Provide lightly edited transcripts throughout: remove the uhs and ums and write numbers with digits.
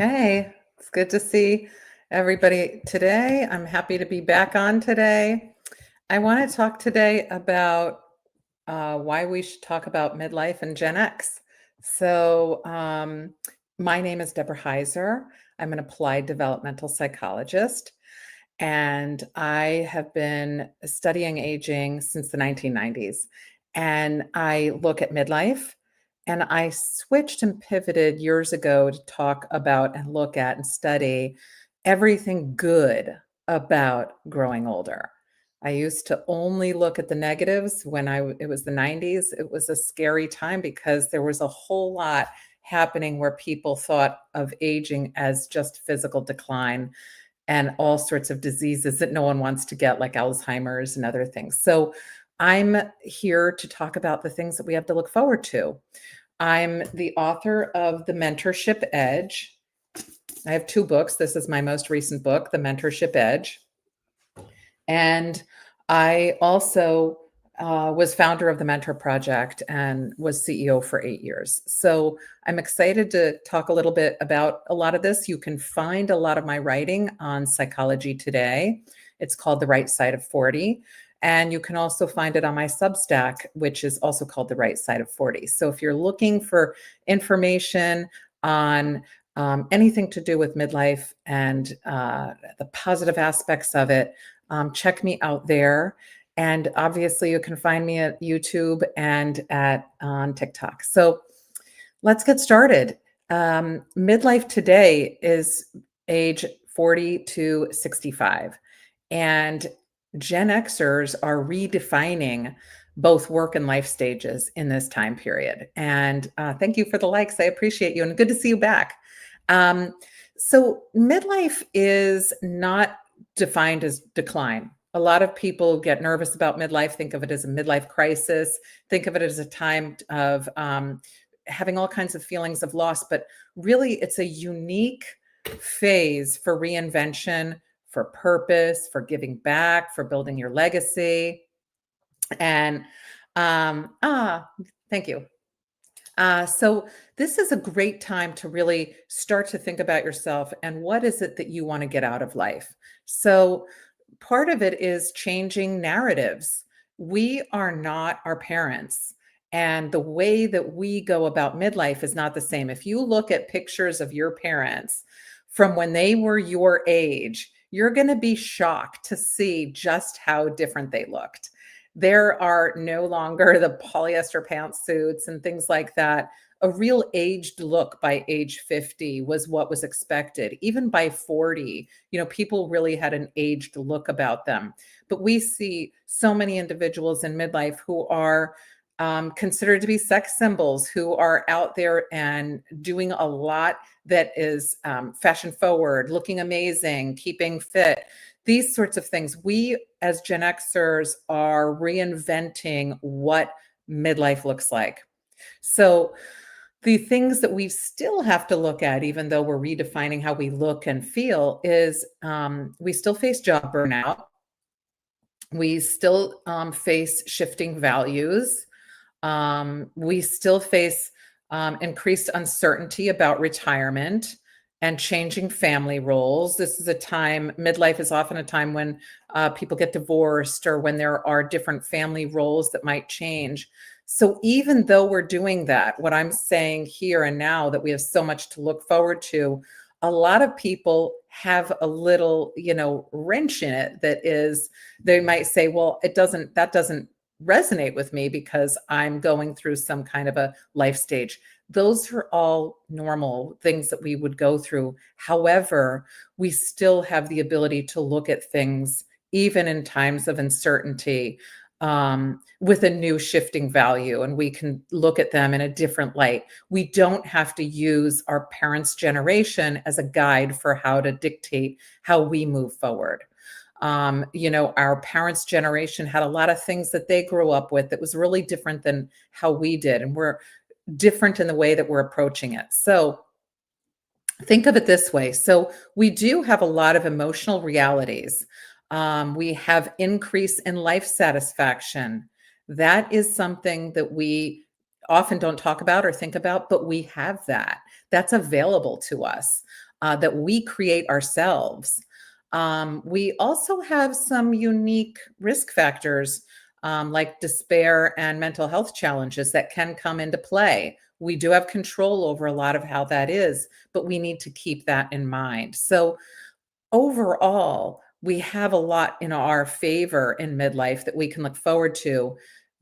Okay, it's good to see everybody today. I'm happy to be back on today. I want to talk today about why we should talk about midlife and Gen X. So, my name is Deborah Heiser. I'm an applied developmental psychologist, and I have been studying aging since the 1990s. And I look at midlife, and I switched and pivoted years ago to talk about and look at and study everything good about growing older. I used to only look at the negatives when it was the 90s. It was a scary time because there was a whole lot happening where people thought of aging as just physical decline and all sorts of diseases that no one wants to get, like Alzheimer's and other things. So I'm here to talk about the things that we have to look forward to. I'm the author of The Mentorship Edge. I have two books. This is my most recent book, The Mentorship Edge. And I also was founder of the Mentor Project and was CEO for 8 years. So I'm excited to talk a little bit about a lot of this. You can find a lot of my writing on Psychology Today. It's called The Right Side of 40. And you can also find it on my Substack, which is also called The Right Side of 40. So if you're looking for information on anything to do with midlife and the positive aspects of it, check me out there. And obviously, you can find me at YouTube and on TikTok. So let's get started. Midlife today is age 40 to 65. And Gen Xers are redefining both work and life stages in this time period. And thank you for the likes. I appreciate you. And good to see you back. So midlife is not defined as decline. A lot of people get nervous about midlife, think of it as a midlife crisis, think of it as a time of having all kinds of feelings of loss, but really it's a unique phase for reinvention, for purpose, for giving back, for building your legacy. And thank you. So this is a great time to really start to think about yourself and what is it that you want to get out of life. So part of it is changing narratives. We are not our parents. And the way that we go about midlife is not the same. If you look at pictures of your parents from when they were your age, you're going to be shocked to see just how different they looked. There are no longer the polyester pantsuits and things like that. A real aged look by age 50 was what was expected. Even by 40, people really had an aged look about them. But we see so many individuals in midlife who are considered to be sex symbols, who are out there and doing a lot that is fashion forward, looking amazing, keeping fit. These sorts of things. We, as Gen Xers, are reinventing what midlife looks like. So the things that we still have to look at, even though we're redefining how we look and feel, is we still face job burnout. We still face shifting values. We still face increased uncertainty about retirement and changing family roles. This is a time, midlife is often a time when people get divorced or when there are different family roles that might change. So even though we're doing that, what I'm saying here and now that we have so much to look forward to, a lot of people have a little, wrench in it that is, they might say, well, that doesn't resonate with me because I'm going through some kind of a life stage. Those are all normal things that we would go through. However, we still have the ability to look at things, even in times of uncertainty, with a new shifting value, and we can look at them in a different light. We don't have to use our parents' generation as a guide for how to dictate how we move forward. Our parents' generation had a lot of things that they grew up with that was really different than how we did. And we're different in the way that we're approaching it. So think of it this way. So we do have a lot of emotional realities. We have increase in life satisfaction. That is something that we often don't talk about or think about, but we have that. That's available to us. that we create ourselves. We also have some unique risk factors like despair and mental health challenges that can come into play. We do have control over a lot of how that is, but we need to keep that in mind. So, overall, we have a lot in our favor in midlife that we can look forward to.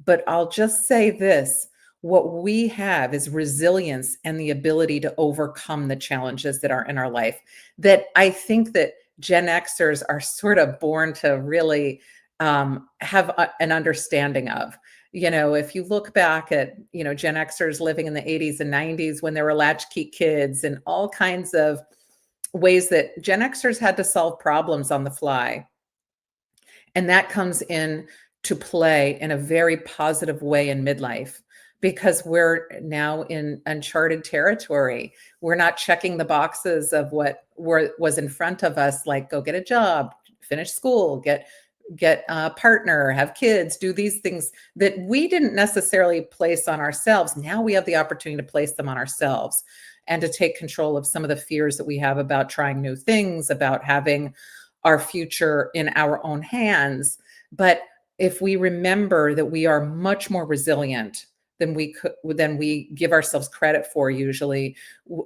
But I'll just say this, what we have is resilience and the ability to overcome the challenges that are in our life that I think that Gen Xers are sort of born to really have an understanding of. If you look back at, Gen Xers living in the 80s and 90s when there were latchkey kids and all kinds of ways that Gen Xers had to solve problems on the fly. And that comes in to play in a very positive way in midlife because we're now in uncharted territory. We're not checking the boxes of what was in front of us, like go get a job, finish school, get a partner, have kids, do these things that we didn't necessarily place on ourselves. Now we have the opportunity to place them on ourselves and to take control of some of the fears that we have about trying new things, about having our future in our own hands. But if we remember that we are much more resilient than we give ourselves credit for usually,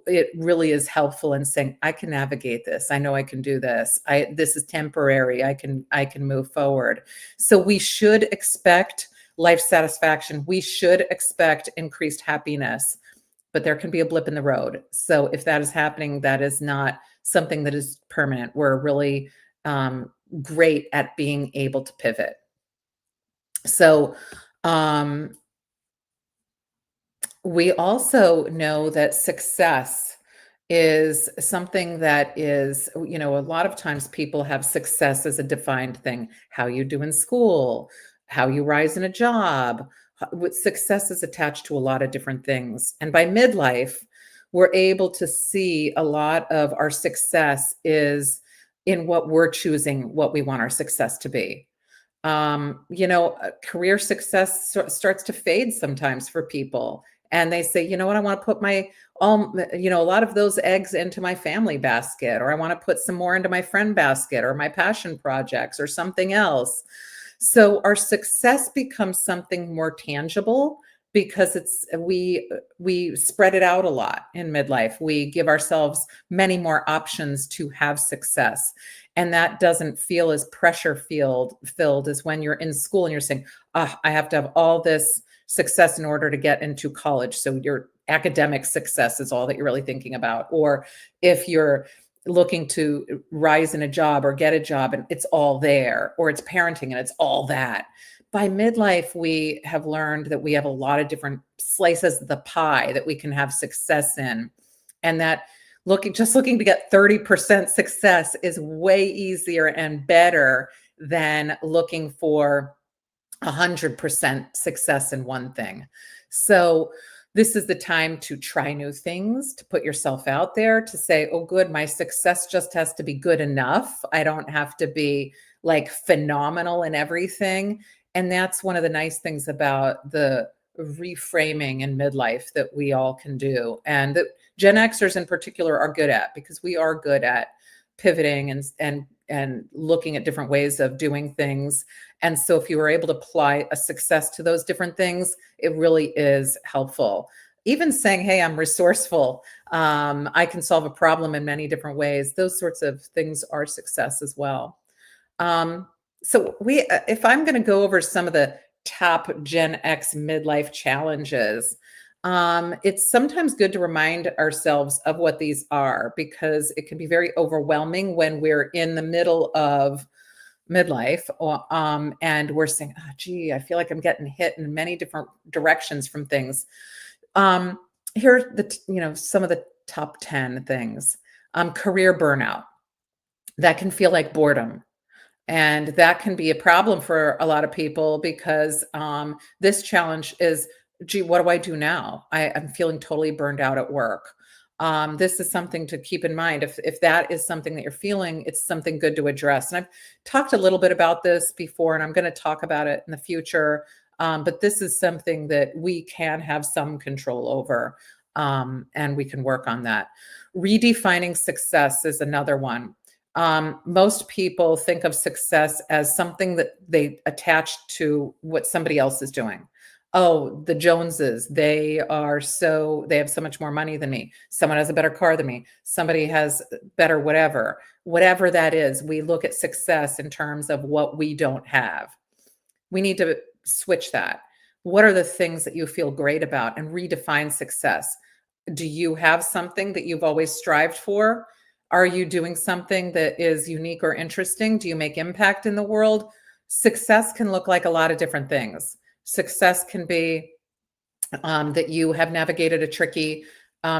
it really is helpful in saying, I can navigate this. I know I can do this. This is temporary. I can move forward. So we should expect life satisfaction. We should expect increased happiness, but there can be a blip in the road. So if that is happening, that is not something that is permanent. We're really great at being able to pivot. So we also know that success is something that is, a lot of times people have success as a defined thing. How you do in school, how you rise in a job. With success is attached to a lot of different things. And by midlife, we're able to see a lot of our success is in what we're choosing, what we want our success to be. Career success starts to fade sometimes for people. And they say, you know what, I want to put a lot of those eggs into my family basket, or I want to put some more into my friend basket or my passion projects or something else. So our success becomes something more tangible because we spread it out a lot in midlife. We give ourselves many more options to have success. And that doesn't feel as pressure filled as when you're in school and you're saying, I have to have all this success in order to get into college. So your academic success is all that you're really thinking about. Or if you're looking to rise in a job or get a job and it's all there, or it's parenting and it's all that. By midlife, we have learned that we have a lot of different slices of the pie that we can have success in. And that looking to get 30% success is way easier and better than looking for 100% success in one thing. So this is the time to try new things, to put yourself out there, to say, oh, good, my success just has to be good enough. I don't have to be like phenomenal in everything. And that's one of the nice things about the reframing in midlife that we all can do. And that Gen Xers in particular are good at, because we are good at pivoting and looking at different ways of doing things. And so if you were able to apply a success to those different things, it really is helpful. Even saying, hey, I'm resourceful. I can solve a problem in many different ways. Those sorts of things are success as well. So if I'm going to go over some of the top Gen X midlife challenges, it's sometimes good to remind ourselves of what these are, because it can be very overwhelming when we're in the middle of midlife, and we're saying, oh, gee, I feel like I'm getting hit in many different directions from things. Here are some of the top 10 things. Career burnout. That can feel like boredom. And that can be a problem for a lot of people because this challenge is, gee, what do I do now? I'm feeling totally burned out at work. This is something to keep in mind. If that is something that you're feeling, it's something good to address. And I've talked a little bit about this before, and I'm going to talk about it in the future. But this is something that we can have some control over. and we can work on that. Redefining success is another one. Most people think of success as something that they attach to what somebody else is doing. Oh, the Joneses, they have so much more money than me. Someone has a better car than me. Somebody has better whatever. Whatever that is, we look at success in terms of what we don't have. We need to switch that. What are the things that you feel great about and redefine success? Do you have something that you've always strived for? Are you doing something that is unique or interesting? Do you make impact in the world? Success can look like a lot of different things. Success can be that you have navigated a tricky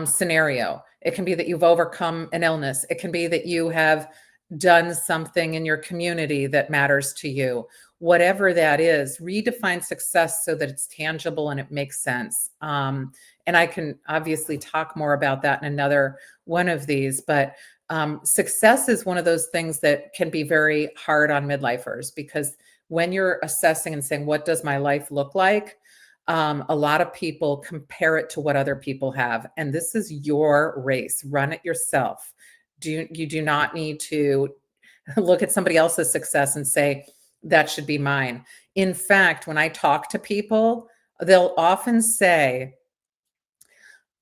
scenario. It can be that you've overcome an illness. It can be that you have done something in your community that matters to you. Whatever that is, redefine success so that it's tangible and it makes sense. And I can obviously talk more about that in another one of these, but success is one of those things that can be very hard on midlifers because when you're assessing and saying, what does my life look like? A lot of people compare it to what other people have. And this is your race. Run it yourself. You do not need to look at somebody else's success and say, that should be mine. In fact, when I talk to people, they'll often say,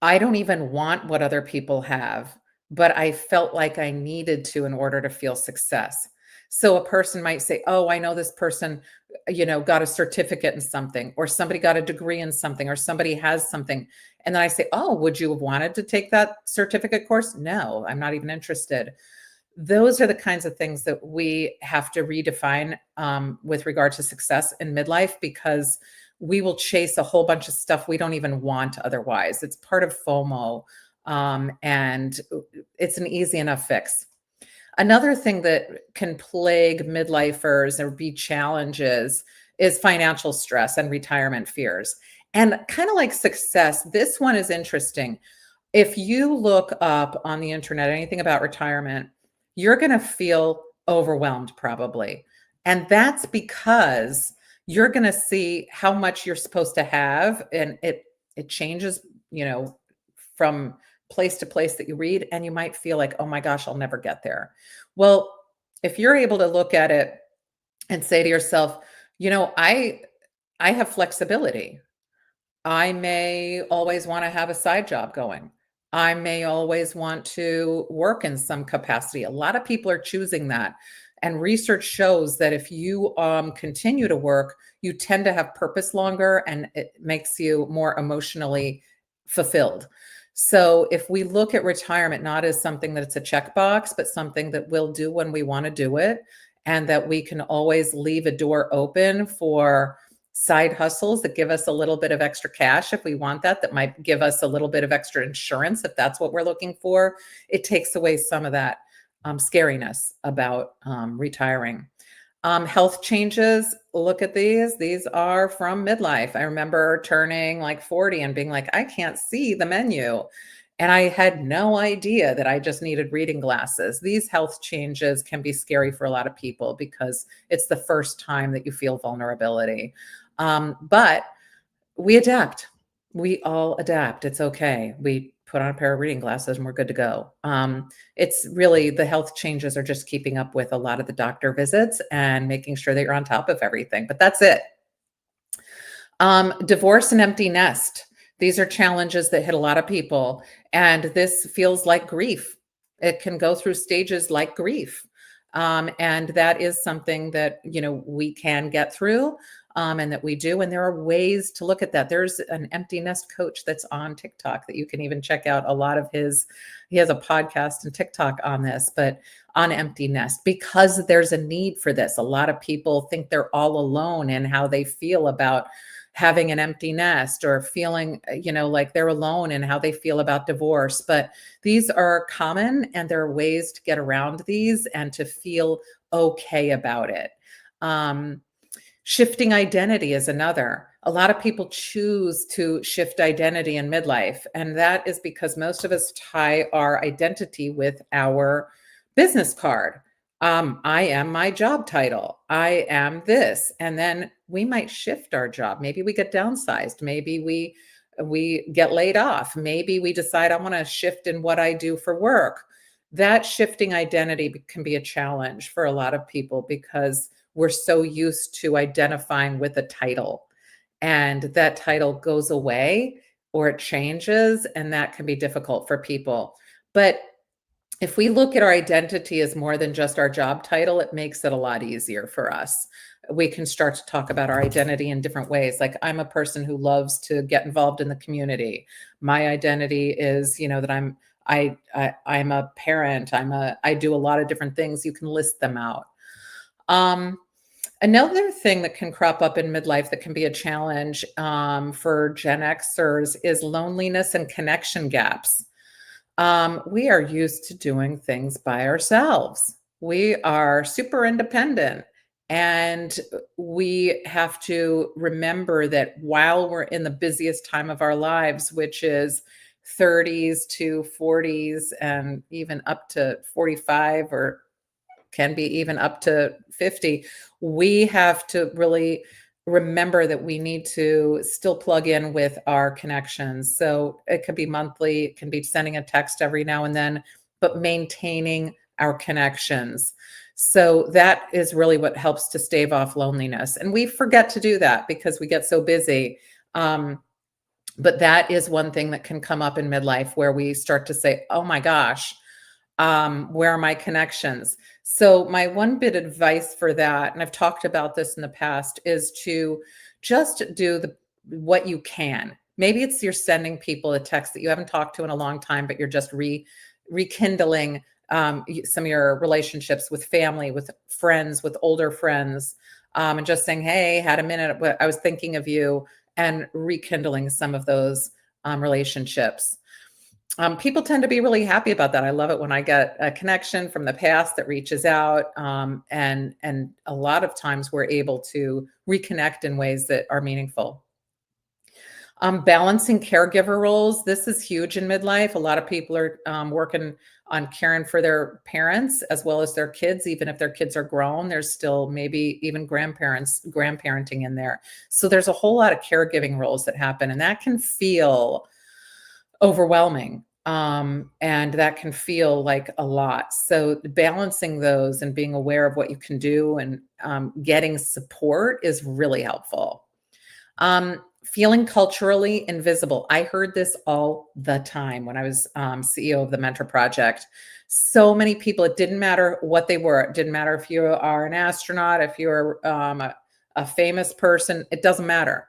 I don't even want what other people have, but I felt like I needed to in order to feel success. So a person might say, oh, I know this person, got a certificate in something, or somebody got a degree in something, or somebody has something. And then I say, oh, would you have wanted to take that certificate course? No, I'm not even interested. Those are the kinds of things that we have to redefine with regard to success in midlife, because we will chase a whole bunch of stuff we don't even want otherwise. It's part of FOMO, and it's an easy enough fix. Another thing that can plague midlifers or be challenges is financial stress and retirement fears. And kind of like success, this one is interesting. If you look up on the internet anything about retirement, you're going to feel overwhelmed probably. And that's because you're going to see how much you're supposed to have, and it changes, from place to place that you read, and you might feel like, oh my gosh, I'll never get there. Well, if you're able to look at it and say to yourself, I have flexibility. I may always want to have a side job going. I may always want to work in some capacity. A lot of people are choosing that. And research shows that if you continue to work, you tend to have purpose longer and it makes you more emotionally fulfilled. So if we look at retirement not as something that it's a checkbox, but something that we'll do when we want to do it, and that we can always leave a door open for side hustles that give us a little bit of extra cash if we want that might give us a little bit of extra insurance if that's what we're looking for, it takes away some of that scariness about retiring. Health changes, look at these. These are from midlife. I remember turning like 40 and being like, I can't see the menu. And I had no idea that I just needed reading glasses. These health changes can be scary for a lot of people because it's the first time that you feel vulnerability. But we adapt. We all adapt. It's okay. We put on a pair of reading glasses and we're good to go. It's really the health changes are just keeping up with a lot of the doctor visits and making sure that you're on top of everything. But that's it. Divorce and empty nest. These are challenges that hit a lot of people. And this feels like grief. It can go through stages like grief. And that is something that, we can get through. And that we do. And there are ways to look at that. There's an empty nest coach that's on TikTok that you can even check out a lot of he has a podcast and TikTok on this, but on empty nest, because there's a need for this. A lot of people think they're all alone in how they feel about having an empty nest, or feeling, like they're alone in how they feel about divorce. But these are common, and there are ways to get around these and to feel okay about it. Shifting identity is another. A lot of people choose to shift identity in midlife, and that is because most of us tie our identity with our business card. I am my job title. I am this. And then we might shift our job. Maybe we get downsized. Maybe we we get laid off. Maybe we decide I want to shift in what I do for work. That shifting identity can be a challenge for a lot of people because we're so used to identifying with a title, and that title goes away or it changes, and that can be difficult for people. But if we look at our identity as more than just our job title, it makes it a lot easier for us. We can start to talk about our identity in different ways. Like, I'm a person who loves to get involved in the community. My identity is, that I'm a parent. I do a lot of different things. You can list them out. Um, Another thing that can crop up in midlife that can be a challenge for Gen Xers is loneliness and connection gaps. We are used to doing things by ourselves. We are super independent. And we have to remember that while we're in the busiest time of our lives, which is 30s to 40s and even up to 45, or can be even up to 50, we have to really remember that we need to still plug in with our connections. So it could be monthly, it can be sending a text every now and then, but maintaining our connections. So that is really what helps to stave off loneliness. And we forget to do that because we get so busy. But that is one thing that can come up in midlife where we start to say, oh my gosh, where are my connections? So my one bit of advice for that, and I've talked about this in the past, is to just do what you can. Maybe it's you're sending people a text that you haven't talked to in a long time, but you're just rekindling some of your relationships with family, with friends, with older friends, and just saying, hey, had a minute, I was thinking of you, and rekindling some of those relationships. People tend to be really happy about that. I love it when I get a connection from the past that reaches out, and a lot of times we're able to reconnect in ways that are meaningful. Balancing caregiver roles. This is huge in midlife. A lot of people are working on caring for their parents as well as their kids. Even if their kids are grown, there's still maybe even grandparenting in there. So there's a whole lot of caregiving roles that happen, and that can feel overwhelming. And that can feel like a lot. So balancing those and being aware of what you can do and getting support is really helpful. Feeling culturally invisible. I heard this all the time when I was CEO of the Mentor Project. So many people, it didn't matter what they were. It didn't matter if you are an astronaut, if you're a famous person, it doesn't matter.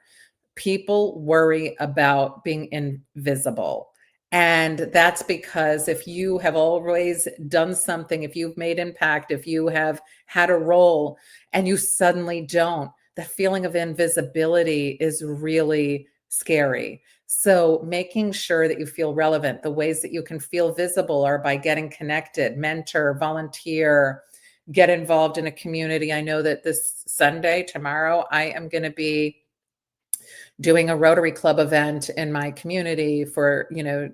People worry about being invisible. And that's because if you have always done something, if you've made impact, if you have had a role and you suddenly don't, the feeling of invisibility is really scary. So making sure that you feel relevant, the ways that you can feel visible are by getting connected, mentor, volunteer, get involved in a community. I know that this Sunday, tomorrow, I am going to be doing a Rotary Club event in my community for,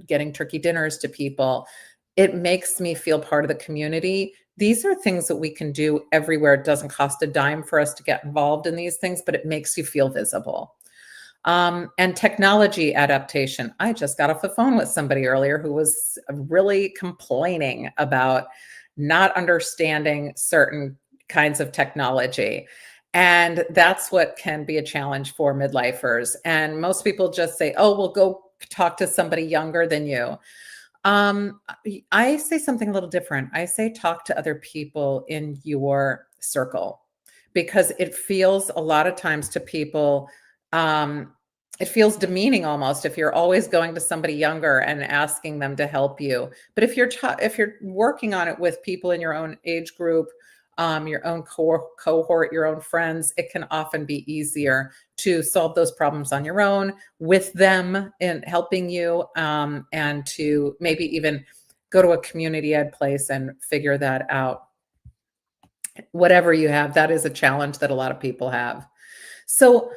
getting turkey dinners to people. It makes me feel part of the community. These are things that we can do everywhere. It doesn't cost a dime for us to get involved in these things, but it makes you feel visible. And technology adaptation. I just got off the phone with somebody earlier who was really complaining about not understanding certain kinds of technology. And that's what can be a challenge for midlifers. And most people just say, oh, well, go talk to somebody younger than you. I say something a little different. I say talk to other people in your circle, because it feels a lot of times to people, it feels demeaning almost if you're always going to somebody younger and asking them to help you. But if you're working on it with people in your own age group, your own cohort, your own friends, it can often be easier to solve those problems on your own with them in helping you, and to maybe even go to a community ed place and figure that out. Whatever you have, that is a challenge that a lot of people have. So,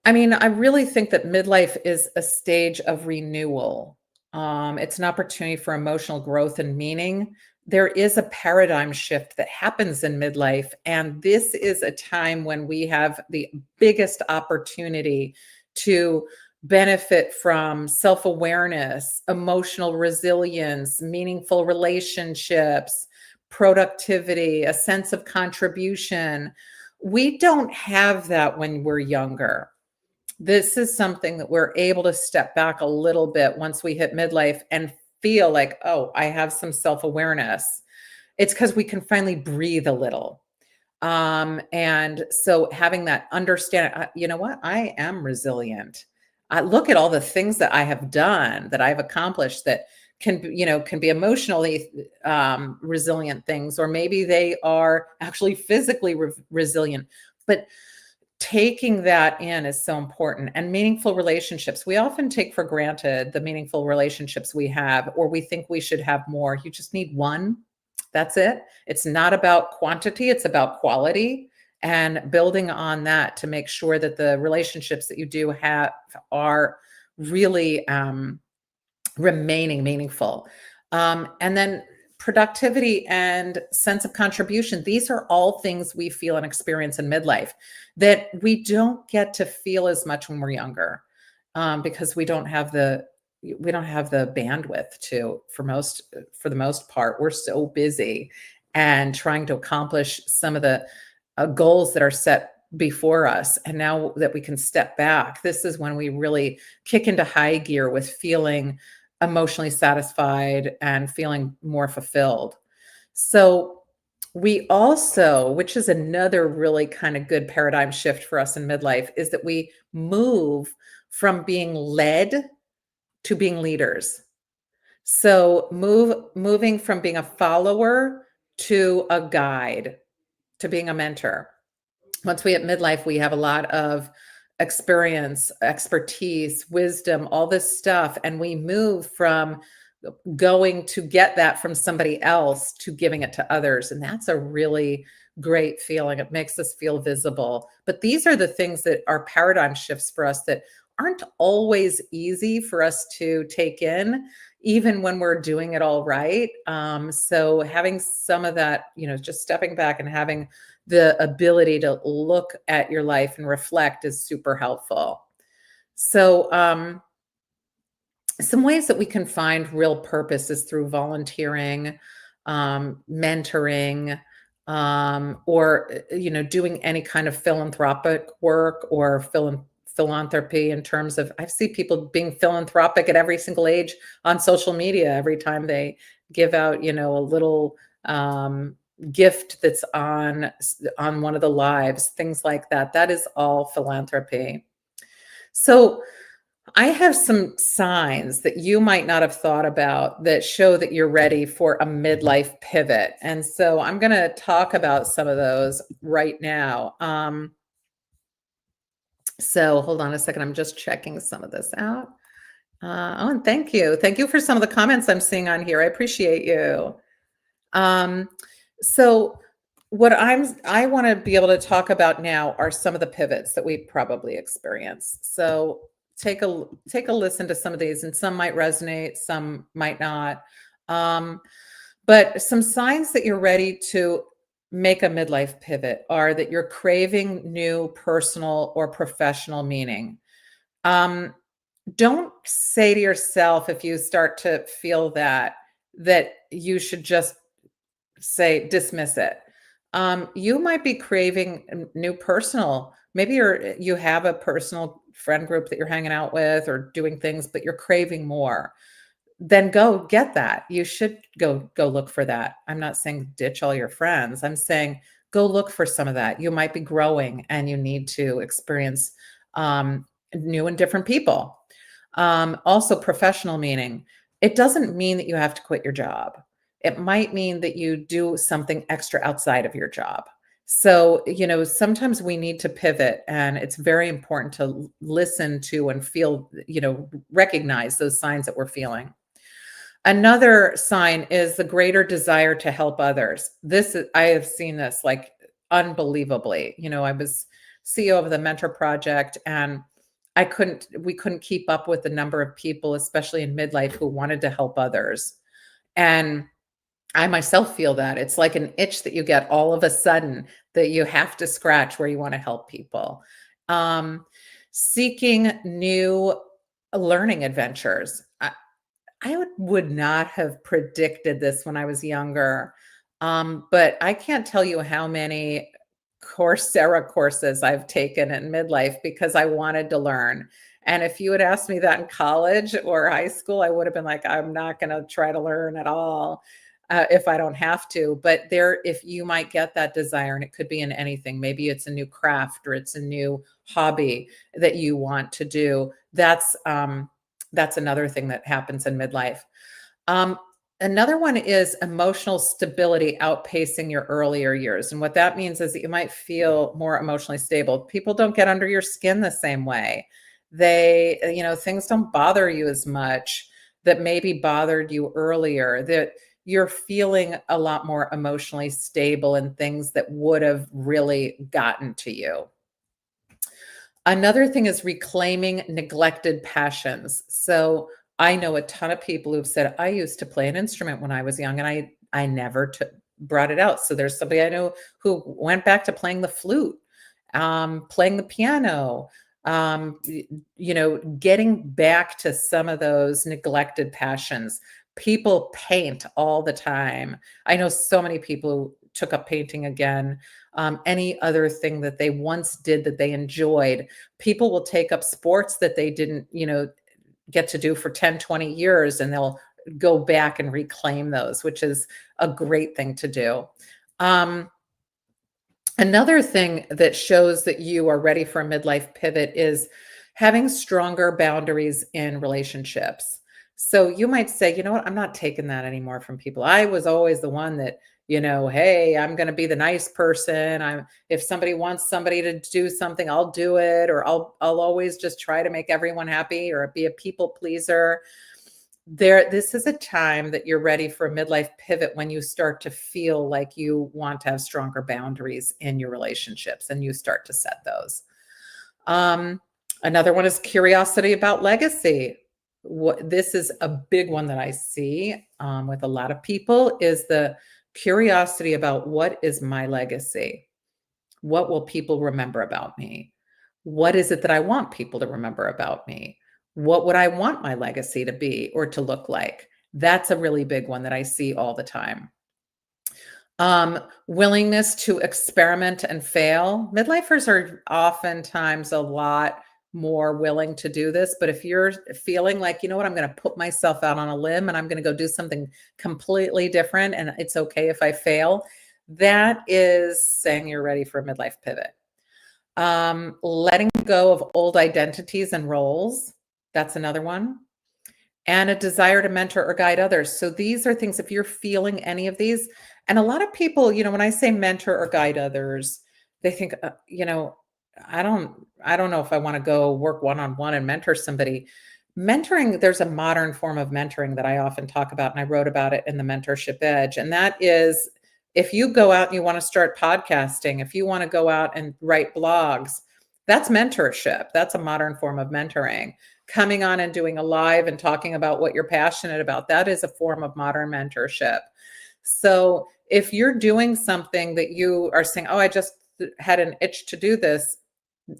I mean, I really think that midlife is a stage of renewal. It's an opportunity for emotional growth and meaning. There is a paradigm shift that happens in midlife, and this is a time when we have the biggest opportunity to benefit from self-awareness, emotional resilience, meaningful relationships, productivity, a sense of contribution. We don't have that when we're younger. This is something that we're able to step back a little bit once we hit midlife and feel like, oh, I have some self-awareness. It's because we can finally breathe a little. And so having that understanding, you know what? I am resilient. I look at all the things that I have done, that I've accomplished that can be emotionally resilient things, or maybe they are actually physically resilient. But taking that in is so important. And meaningful relationships, we often take for granted the meaningful relationships we have, or we think we should have more. You just need one. That's it. It's not about quantity, it's about quality, and building on that to make sure that the relationships that you do have are really remaining meaningful. And then productivity and sense of contribution. These are all things we feel and experience in midlife that we don't get to feel as much when we're younger, because we don't have the bandwidth to, for the most part. We're so busy and trying to accomplish some of the goals that are set before us. And now that we can step back, this is when we really kick into high gear with feeling emotionally satisfied and feeling more fulfilled. So we also, which is another really kind of good paradigm shift for us in midlife, is that we move from being led to being leaders. So moving from being a follower to a guide, to being a mentor. Once we hit midlife, we have a lot of experience, expertise, wisdom, all this stuff. And we move from going to get that from somebody else to giving it to others. And that's a really great feeling. It makes us feel visible. But these are the things that are paradigm shifts for us that aren't always easy for us to take in, even when we're doing it all right. So having some of that, just stepping back and having the ability to look at your life and reflect is super helpful. So, some ways that we can find real purpose is through volunteering, mentoring, or doing any kind of philanthropic work or philanthropy. In terms of, I see people being philanthropic at every single age on social media. Every time they give out, a little gift that's on one of the lives, things like that. That is all philanthropy. So I have some signs that you might not have thought about that show that you're ready for a midlife pivot. And so I'm going to talk about some of those right now. So hold on a second. I'm just checking some of this out. And thank you. Thank you for some of the comments I'm seeing on here. I appreciate you. So what I want to be able to talk about now are some of the pivots that we probably experience. So take a listen to some of these, and some might resonate, some might not. But some signs that you're ready to make a midlife pivot are that you're craving new personal or professional meaning. Don't say to yourself, if you start to feel that you should just dismiss it. You might be craving new personal. Maybe you have a personal friend group that you're hanging out with or doing things, but you're craving more. Then go get that. You should go look for that. I'm not saying ditch all your friends. I'm saying go look for some of that. You might be growing and you need to experience new and different people. Also, professional meaning. It doesn't mean that you have to quit your job. It might mean that you do something extra outside of your job. So, sometimes we need to pivot, and it's very important to listen to and feel, recognize those signs that we're feeling. Another sign is the greater desire to help others. I have seen this like unbelievably. I was CEO of the Mentor Project, and we couldn't keep up with the number of people, especially in midlife, who wanted to help others. And I myself feel that it's like an itch that you get all of a sudden that you have to scratch, where you want to help people. Seeking new learning adventures. I would not have predicted this when I was younger, but I can't tell you how many Coursera courses I've taken in midlife because I wanted to learn. And if you had asked me that in college or high school, I would have been like, I'm not going to try to learn at all if I don't have to. But there, if you might get that desire, and it could be in anything, maybe it's a new craft or it's a new hobby that you want to do. That's another thing that happens in midlife. Um, Another one is emotional stability outpacing your earlier years. And what that means is that you might feel more emotionally stable. People don't get under your skin the same way. Things don't bother you as much that maybe bothered you earlier, that you're feeling a lot more emotionally stable in things that would have really gotten to you. Another thing is reclaiming neglected passions. So I know a ton of people who've said, I used to play an instrument when I was young and I never brought it out. So there's somebody I know who went back to playing the flute, playing the piano, getting back to some of those neglected passions. People paint all the time. I know so many people who took up painting again. Any other thing that they once did that they enjoyed. People will take up sports that they didn't, get to do for 10, 20 years, and they'll go back and reclaim those, which is a great thing to do. Another thing that shows that you are ready for a midlife pivot is having stronger boundaries in relationships. So you might say, you know what, I'm not taking that anymore from people. I was always the one that, hey, I'm going to be the nice person. If somebody wants somebody to do something, I'll do it, or I'll always just try to make everyone happy or be a people pleaser. This is a time that you're ready for a midlife pivot when you start to feel like you want to have stronger boundaries in your relationships and you start to set those. Another one is curiosity about legacy. This is a big one that I see with a lot of people is the curiosity about what is my legacy? What will people remember about me? What is it that I want people to remember about me? What would I want my legacy to be or to look like? That's a really big one that I see all the time. Willingness to experiment and fail. Midlifers are oftentimes a lot more willing to do this. But if you're feeling like, you know what, I'm going to put myself out on a limb and I'm going to go do something completely different and it's okay if I fail, that is saying you're ready for a midlife pivot. Letting go of old identities and roles. That's another one. And a desire to mentor or guide others. So these are things, if you're feeling any of these, and a lot of people, when I say mentor or guide others, they think, I don't know if I want to go work one-on-one and mentor somebody. Mentoring, there's a modern form of mentoring that I often talk about, and I wrote about it in the Mentorship Edge. And that is, if you go out and you want to start podcasting, if you want to go out and write blogs, that's mentorship. That's a modern form of mentoring. Coming on and doing a live and talking about what you're passionate about, that is a form of modern mentorship. So if you're doing something that you are saying, oh, I just had an itch to do this,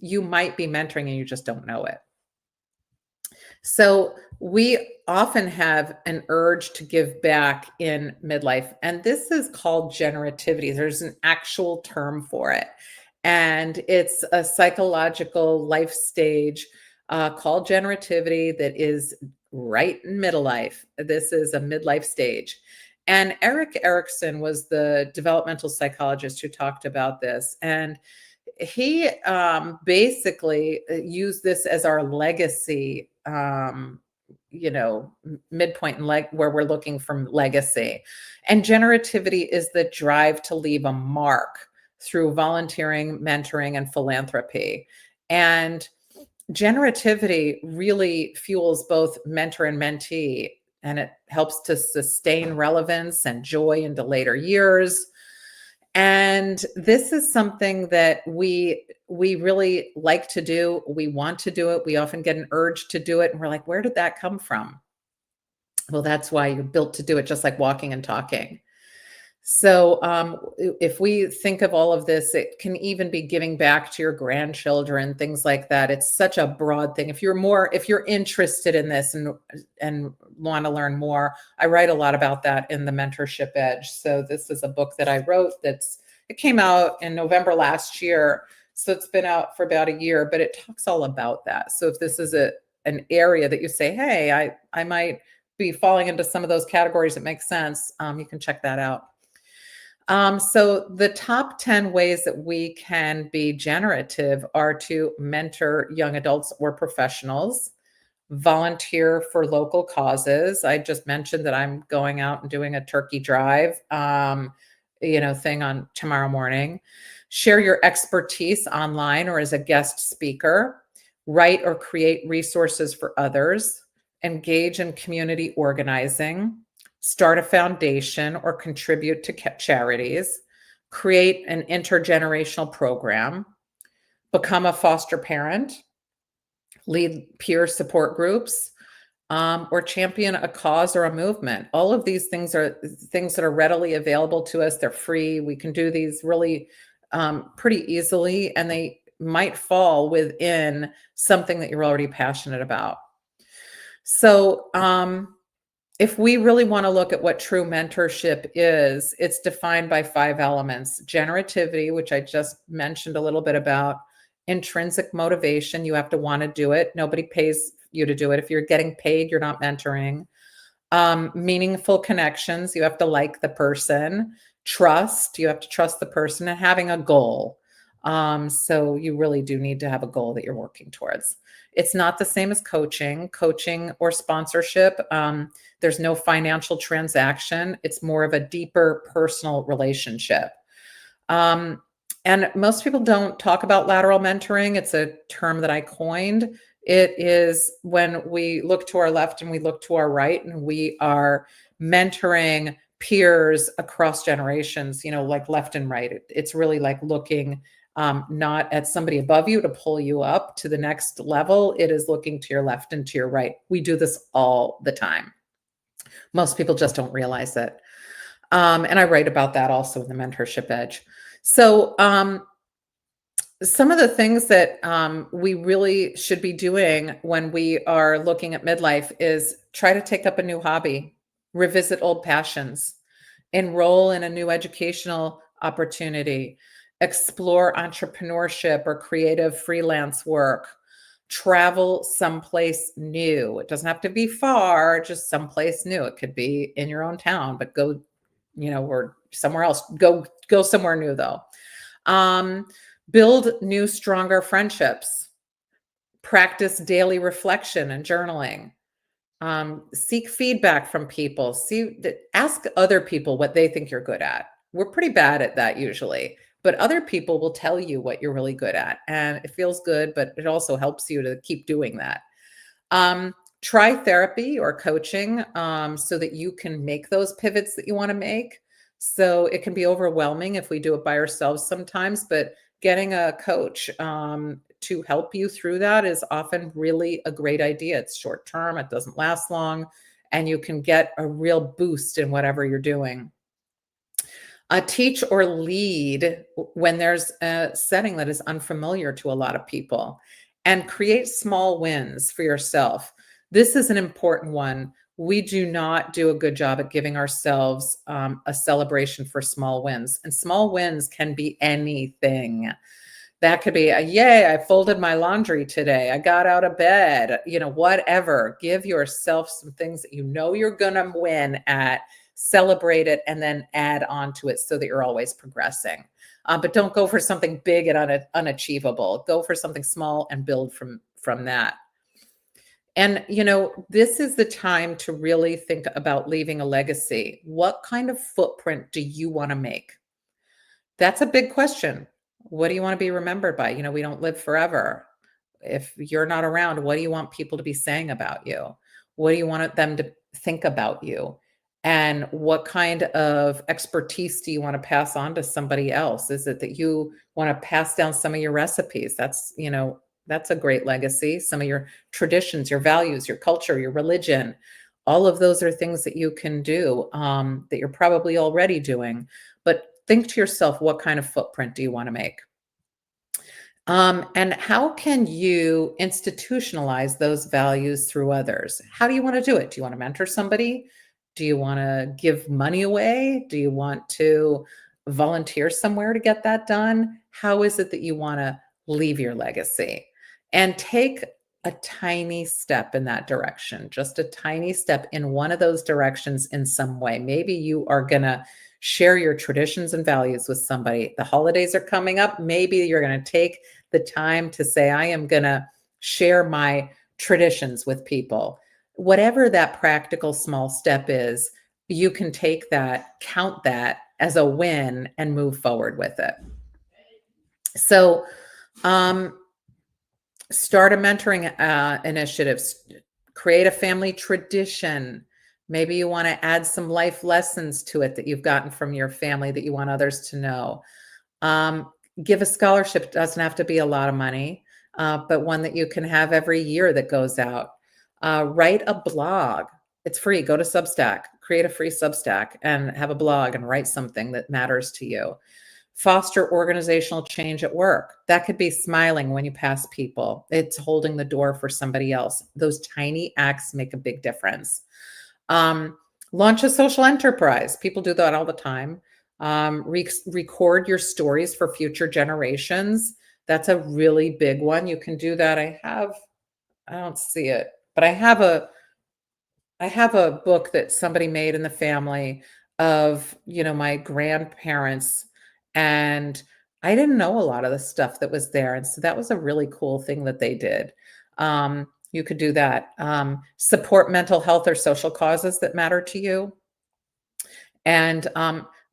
you might be mentoring and you just don't know it. So we often have an urge to give back in midlife, and this is called generativity. There's an actual term for it, and it's a psychological life stage called generativity that is right in middle life. This is a midlife stage. And Erik Erikson was the developmental psychologist who talked about this. And he basically used this as our legacy, midpoint in where we're looking from legacy. And generativity is the drive to leave a mark through volunteering, mentoring, and philanthropy. And generativity really fuels both mentor and mentee, and it helps to sustain relevance and joy into later years. And this is something that we really like to do. We want to do it. We often get an urge to do it. And we're like, where did that come from? Well, that's why you're built to do it, just like walking and talking. So, if we think of all of this, it can even be giving back to your grandchildren, things like that. It's such a broad thing. If you're interested in this and want to learn more, I write a lot about that in the Mentorship Edge. So this is a book that I wrote it came out in November last year. So it's been out for about a year, but it talks all about that. So if this is an area that you say, hey, I might be falling into some of those categories, it makes sense. You can check that out. So the top 10 ways that we can be generative are to mentor young adults or professionals, volunteer for local causes. I just mentioned that I'm going out and doing a turkey drive, thing on tomorrow morning. Share your expertise online or as a guest speaker. Write or create resources for others. Engage in community organizing. Start a foundation or contribute to charities. Create an intergenerational program. Become a foster parent. Lead peer support groups, or champion a cause or a movement. All of these things are things that are readily available to us. They're free. We can do these really pretty easily, and they might fall within something that you're already passionate about. So, if we really want to look at what true mentorship is, it's defined by 5 elements: generativity, which I just mentioned a little bit about; intrinsic motivation, you have to want to do it. Nobody pays you to do it. If you're getting paid, you're not mentoring. Meaningful connections, you have to like the person. Trust, you have to trust the person, and having a goal. So you really do need to have a goal that you're working towards. It's not the same as coaching or sponsorship. There's no financial transaction. It's more of a deeper personal relationship. And most people don't talk about lateral mentoring. It's a term that I coined. It is when we look to our left and we look to our right, and we are mentoring peers across generations, like left and right. It's really like looking not at somebody above you to pull you up to the next level. It is looking to your left and to your right. We do this all the time. Most people just don't realize it. And I write about that also in the Mentorship Edge. So some of the things that we really should be doing when we are looking at midlife is try to take up a new hobby, revisit old passions, enroll in a new educational opportunity, explore entrepreneurship or creative freelance work, travel someplace new. It doesn't have to be far, just someplace new. It could be in your own town, but go, or somewhere else. Go somewhere new though. Build new, stronger friendships. Practice daily reflection and journaling. Seek feedback from people. Ask other people what they think you're good at. We're pretty bad at that usually, but other people will tell you what you're really good at, and it feels good, but it also helps you to keep doing that. Try therapy or coaching so that you can make those pivots that you want to make. So it can be overwhelming if we do it by ourselves sometimes, but getting a coach to help you through that is often really a great idea. It's short term, it doesn't last long, and you can get a real boost in whatever you're doing. Teach or lead when there's a setting that is unfamiliar to a lot of people, and create small wins for yourself. This is an important one. We do not do a good job at giving ourselves a celebration for small wins. And small wins can be anything. That could be yay, I folded my laundry today. I got out of bed, whatever. Give yourself some things that you're going to win at, celebrate it, and then add on to it so that you're always progressing. But don't go for something big and unachievable. Go for something small and build from that. And, this is the time to really think about leaving a legacy. What kind of footprint do you want to make? That's a big question. What do you want to be remembered by? We don't live forever. If you're not around, what do you want people to be saying about you? What do you want them to think about you? And what kind of expertise do you want to pass on to somebody else? Is it that you want to pass down some of your recipes? That's a great legacy. Some of your traditions, your values, your culture, your religion. All of those are things that you can do, that you're probably already doing. But think to yourself, what kind of footprint do you want to make? And how can you institutionalize those values through others? How do you want to do it? Do you want to mentor somebody? Do you want to give money away? Do you want to volunteer somewhere to get that done? How is it that you want to leave your legacy? And take a tiny step in that direction, just a tiny step in one of those directions in some way. Maybe you are going to share your traditions and values with somebody. The holidays are coming up. Maybe you're going to take the time to say, I am going to share my traditions with people. Whatever that practical small step is, you can take that, count that as a win, and move forward with it. So, um, start a mentoring initiative, create a family tradition. Maybe you want to add some life lessons to it that you've gotten from your family that you want others to know. Um, Give a scholarship. It doesn't have to be a lot of money, but one that you can have every year that goes out. Write a blog. It's free. Go to Substack, create a free Substack, and have a blog and write something that matters to you. Foster organizational change at work. That could be smiling when you pass people. It's holding the door for somebody else. Those tiny acts make a big difference. Um, Launch a social enterprise. People do that all the time. Record your stories for future generations. That's a really big one. You can do that. I don't see it, but I have a book that somebody made in the family of, my grandparents, and I didn't know a lot of the stuff that was there. And so that was a really cool thing that they did. You could do that. Support mental health or social causes that matter to you. And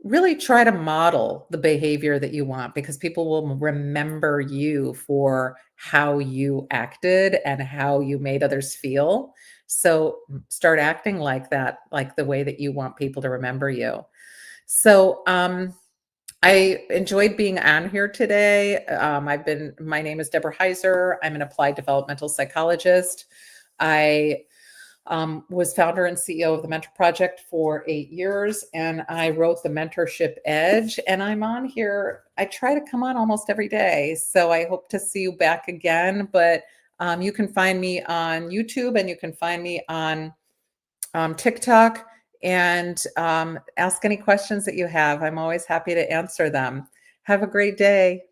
really try to model the behavior that you want, because people will remember you for how you acted and how you made others feel. So start acting like that, like the way that you want people to remember you. So I enjoyed being on here today. My name is Deborah Heiser. I'm an applied developmental psychologist. I was founder and CEO of the Mentor Project for 8 years, and I wrote the Mentorship Edge. And I'm on here. I try to come on almost every day, so I hope to see you back again. But you can find me on YouTube, and you can find me on TikTok, and ask any questions that you have. I'm always happy to answer them. Have a great day.